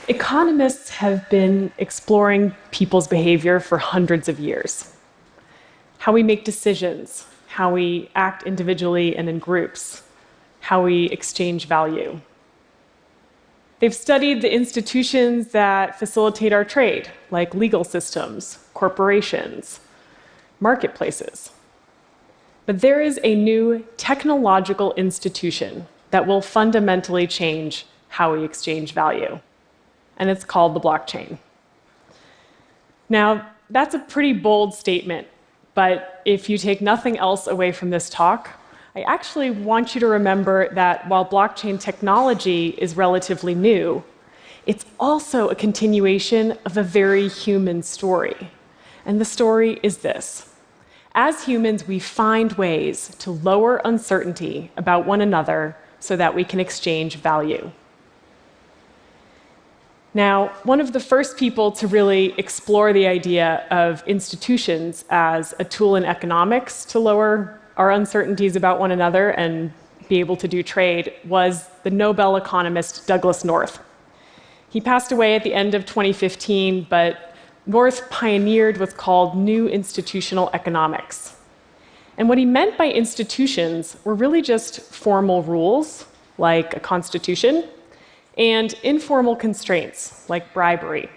Economists have been exploring people's behavior for hundreds of years. How we make decisions, how we act individually and in groups, how we exchange value. They've studied the institutions that facilitate our trade, like legal systems, corporations, marketplaces. But there is a new technological institution that will fundamentally change how we exchange value, and it's called the blockchain. Now, that's a pretty bold statement, but if you take nothing else away from this talk, I actually want you to remember that while blockchain technology is relatively new, it's also a continuation of a very human story. And the story is this: as humans, we find ways to lower uncertainty about one another so that we can exchange value. Now, one of the first people to really explore the idea of institutions as a tool in economics to lower our uncertainties about one another and be able to do trade was the Nobel economist Douglass North. He passed away at the end of 2015, but North pioneered what's called new institutional economics. And what he meant by institutions were really just formal rules, like a constitution, and informal constraints, like bribery.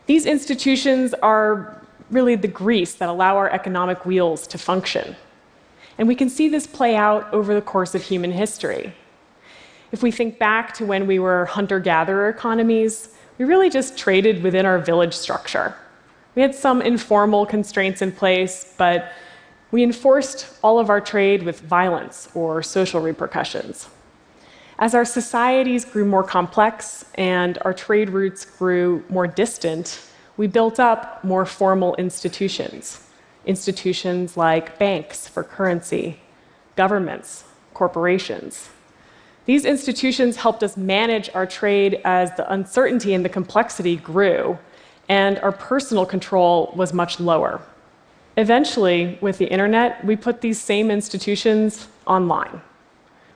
These institutions are really the grease that allow our economic wheels to function. And we can see this play out over the course of human history. If we think back to when we were hunter-gatherer economies, we really just traded within our village structure. We had some informal constraints in place, but we enforced all of our trade with violence or social repercussions. As our societies grew more complex and our trade routes grew more distant, we built up more formal institutions. Institutions like banks for currency, governments, corporations. These institutions helped us manage our trade as the uncertainty and the complexity grew, and our personal control was much lower. Eventually, with the internet, we put these same institutions online.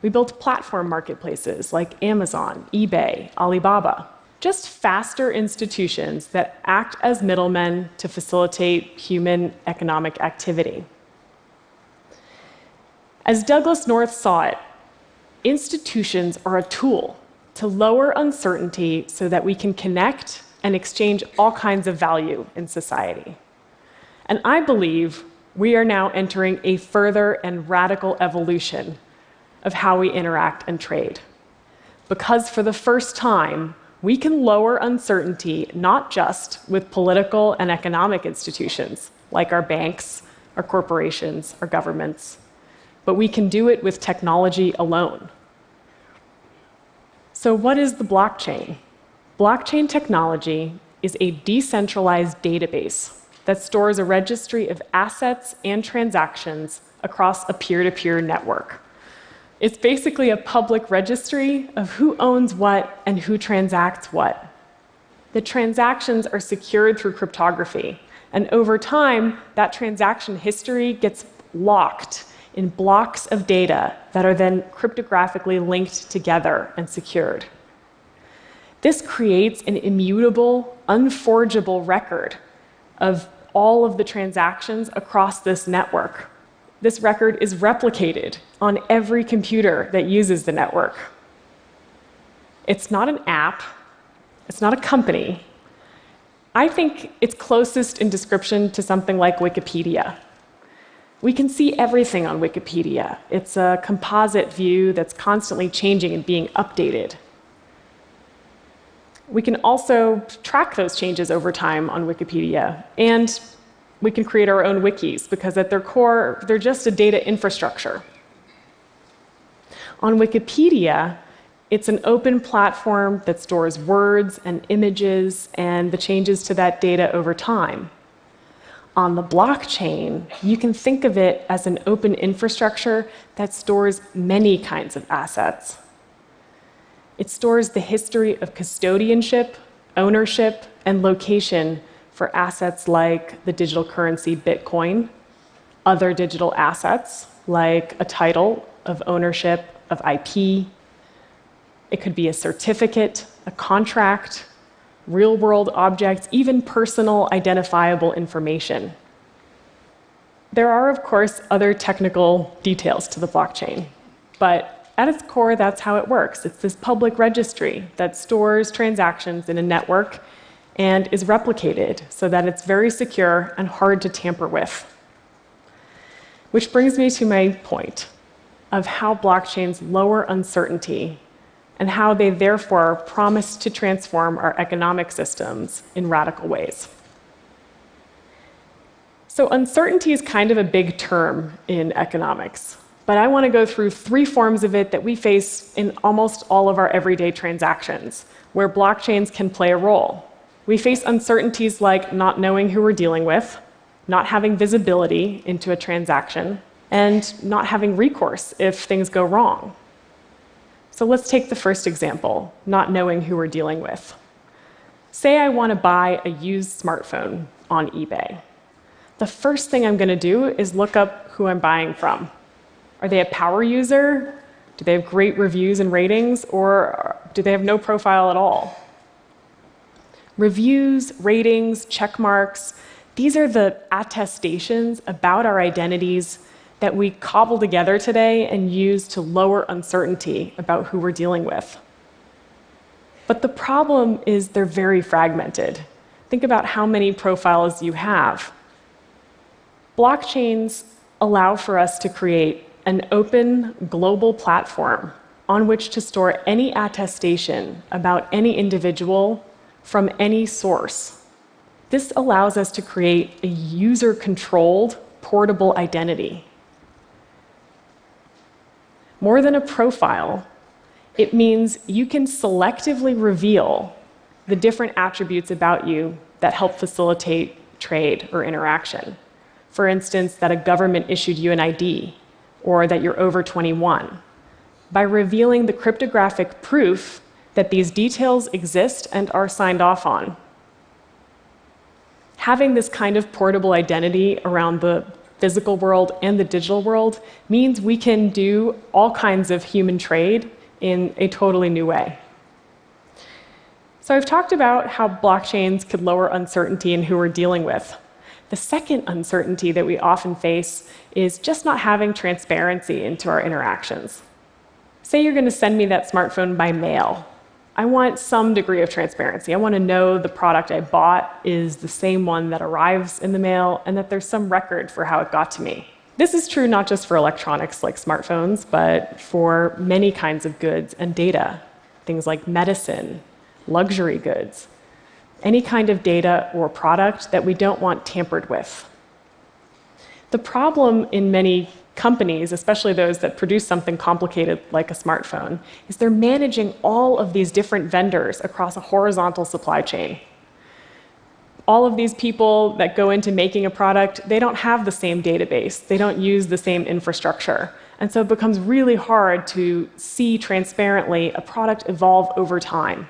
We built platform marketplaces like Amazon, eBay, Alibaba. Just faster institutions that act as middlemen to facilitate human economic activity. As Douglass North saw it, institutions are a tool to lower uncertainty so that we can connect and exchange all kinds of value in society. And I believe we are now entering a further and radical evolution of how we interact and trade. Because for the first time, we can lower uncertainty not just with political and economic institutions, like our banks, our corporations, our governments, but we can do it with technology alone. So what is the blockchain? Blockchain technology is a decentralized database that stores a registry of assets and transactions across a peer-to-peer network. It's basically a public registry of who owns what and who transacts what. The transactions are secured through cryptography, and over time, that transaction history gets locked in blocks of data that are then cryptographically linked together and secured. This creates an immutable, unforgeable record of all of the transactions across this network. This record is replicated on every computer that uses the network. It's not an app. It's not a company. I think it's closest in description to something like Wikipedia. We can see everything on Wikipedia. It's a composite view that's constantly changing and being updated. We can also track those changes over time on Wikipedia, and we can create our own wikis, because at their core, they're just a data infrastructure. On Wikipedia, it's an open platform that stores words and images and the changes to that data over time. On the blockchain, you can think of it as an open infrastructure that stores many kinds of assets. It stores the history of custodianship, ownership, and location for assets like the digital currency Bitcoin, other digital assets like a title of ownership of IP. It could be a certificate, a contract, real-world objects, even personal identifiable information. There are, of course, other technical details to the blockchain, but at its core, that's how it works. It's this public registry that stores transactions in a network and is replicated so that it's very secure and hard to tamper with. Which brings me to my point of how blockchains lower uncertainty and how they therefore promise to transform our economic systems in radical ways. So uncertainty is kind of a big term in economics, but I want to go through 3 forms of it that we face in almost all of our everyday transactions, where blockchains can play a role. We face uncertainties like not knowing who we're dealing with, not having visibility into a transaction, and not having recourse if things go wrong. So let's take the first example, not knowing who we're dealing with. Say I want to buy a used smartphone on eBay. The first thing I'm going to do is look up who I'm buying from. Are they a power user? Do they have great reviews and ratings? Or do they have no profile at all? Reviews, ratings, check marks, these are the attestations about our identities that we cobble together today and use to lower uncertainty about who we're dealing with. But the problem is they're very fragmented. Think about how many profiles you have. Blockchains allow for us to create an open global platform on which to store any attestation about any individual from any source. This allows us to create a user-controlled, portable identity. More than a profile, it means you can selectively reveal the different attributes about you that help facilitate trade or interaction. For instance, that a government issued you an ID, or that you're over 21, by revealing the cryptographic proof that these details exist and are signed off on. Having this kind of portable identity around the physical world and the digital world means we can do all kinds of human trade in a totally new way. So I've talked about how blockchains could lower uncertainty in who we're dealing with. The second uncertainty that we often face is just not having transparency into our interactions. Say you're going to send me that smartphone by mail. I want some degree of transparency. I want to know the product I bought is the same one that arrives in the mail and that there's some record for how it got to me. This is true not just for electronics like smartphones, but for many kinds of goods and data, things like medicine, luxury goods, any kind of data or product that we don't want tampered with. The problem in many companies, especially those that produce something complicated like a smartphone, is they're managing all of these different vendors across a horizontal supply chain. All of these people that go into making a product, they don't have the same database. They don't use the same infrastructure. And so it becomes really hard to see transparently a product evolve over time.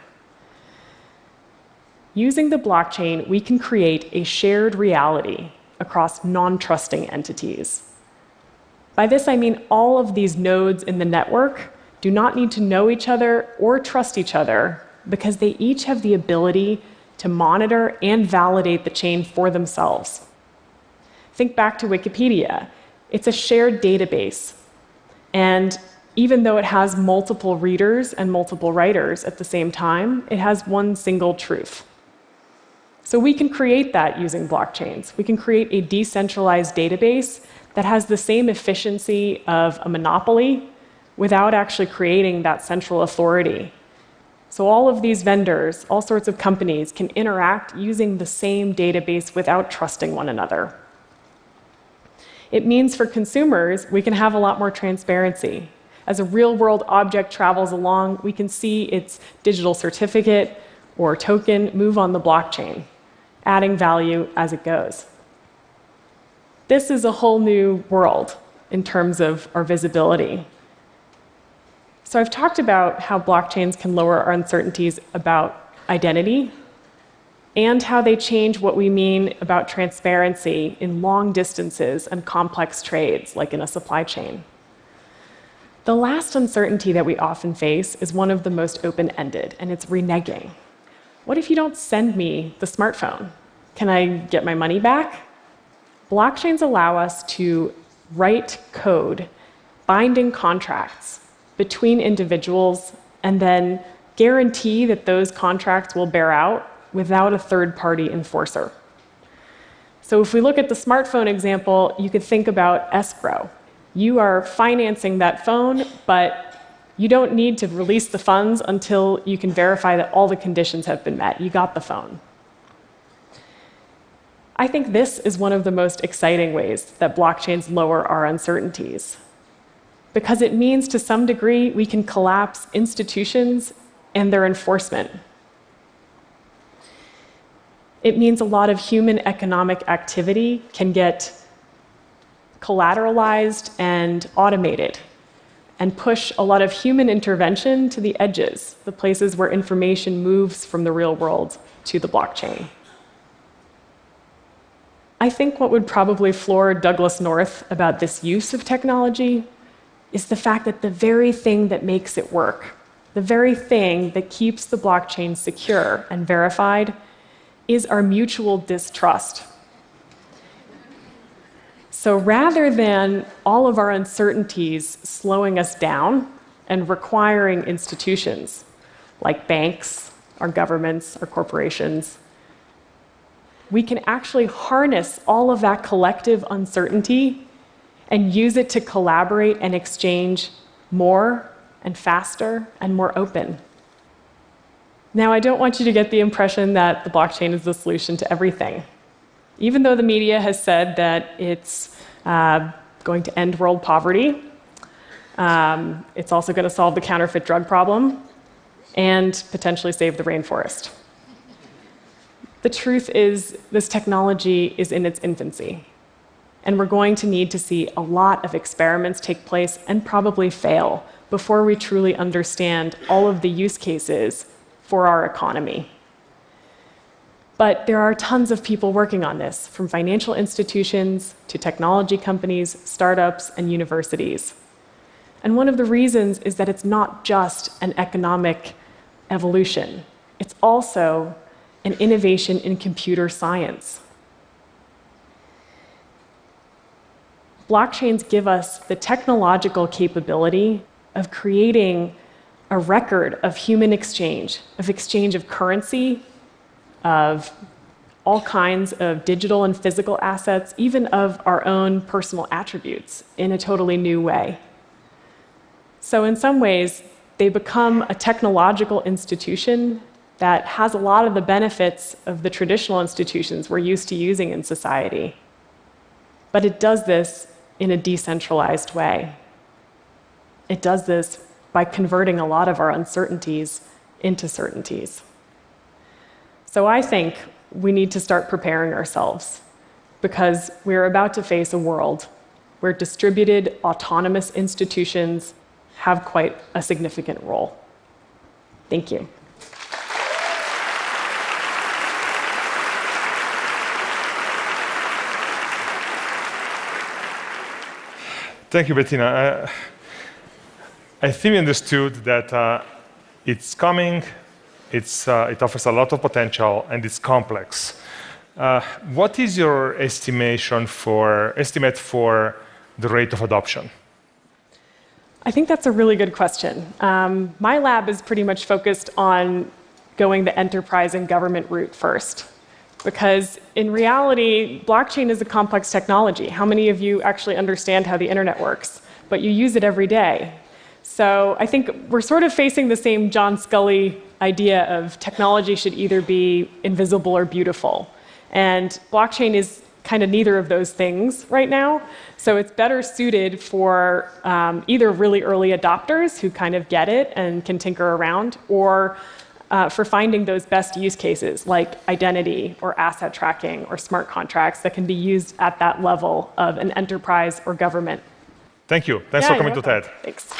Using the blockchain, we can create a shared reality across non-trusting entities. By this, I mean all of these nodes in the network do not need to know each other or trust each other because they each have the ability to monitor and validate the chain for themselves. Think back to Wikipedia. It's a shared database. And even though it has multiple readers and multiple writers at the same time, it has one single truth. So we can create that using blockchains. We can create a decentralized database that has the same efficiency of a monopoly without actually creating that central authority. So all of these vendors, all sorts of companies, can interact using the same database without trusting one another. It means for consumers, we can have a lot more transparency. As a real-world object travels along, we can see its digital certificate or token move on the blockchain, adding value as it goes. This is a whole new world in terms of our visibility. So I've talked about how blockchains can lower our uncertainties about identity and how they change what we mean about transparency in long distances and complex trades, like in a supply chain. The last uncertainty that we often face is one of the most open-ended, and it's reneging. What if you don't send me the smartphone? Can I get my money back? Blockchains allow us to write code, binding contracts between individuals, and then guarantee that those contracts will bear out without a third-party enforcer. So if we look at the smartphone example, you could think about escrow. You are financing that phone, but you don't need to release the funds until you can verify that all the conditions have been met. You got the phone. I think this is one of the most exciting ways that blockchains lower our uncertainties, because it means to some degree we can collapse institutions and their enforcement. It means a lot of human economic activity can get collateralized and automated, and push a lot of human intervention to the edges, the places where information moves from the real world to the blockchain. I think what would probably floor Douglas North about this use of technology is the fact that the very thing that makes it work, the very thing that keeps the blockchain secure and verified, is our mutual distrust. So rather than all of our uncertainties slowing us down and requiring institutions like banks, our governments, our corporations, we can actually harness all of that collective uncertainty and use it to collaborate and exchange more and faster and more open. Now, I don't want you to get the impression that the blockchain is the solution to everything. Even though the media has said that it's going to end world poverty, it's also going to solve the counterfeit drug problem and potentially save the rainforest. The truth is, this technology is in its infancy, and we're going to need to see a lot of experiments take place and probably fail before we truly understand all of the use cases for our economy. But there are tons of people working on this, from financial institutions to technology companies, startups, and universities. And one of the reasons is that it's not just an economic evolution. It's also an innovation in computer science. Blockchains give us the technological capability of creating a record of human exchange of currency, of all kinds of digital and physical assets, even of our own personal attributes in a totally new way. So in some ways, they become a technological institution that has a lot of the benefits of the traditional institutions we're used to using in society. But it does this in a decentralized way. It does this by converting a lot of our uncertainties into certainties. So I think we need to start preparing ourselves, because we're about to face a world where distributed autonomous institutions have quite a significant role. Thank you. Thank you, Bettina. I think we understood that it's coming, it offers a lot of potential, and it's complex. What is your estimate for the rate of adoption? I think that's a really good question. My lab is pretty much focused on going the enterprise and government route first, because in reality, blockchain is a complex technology. How many of you actually understand how the internet works? But you use it every day. So I think we're sort of facing the same John Sculley idea of technology should either be invisible or beautiful. And blockchain is kind of neither of those things right now. So it's better suited for either really early adopters who kind of get it and can tinker around, or for finding those best use cases like identity or asset tracking or smart contracts that can be used at that level of an enterprise or government. Thank you. Thanks for coming to TED. Thanks.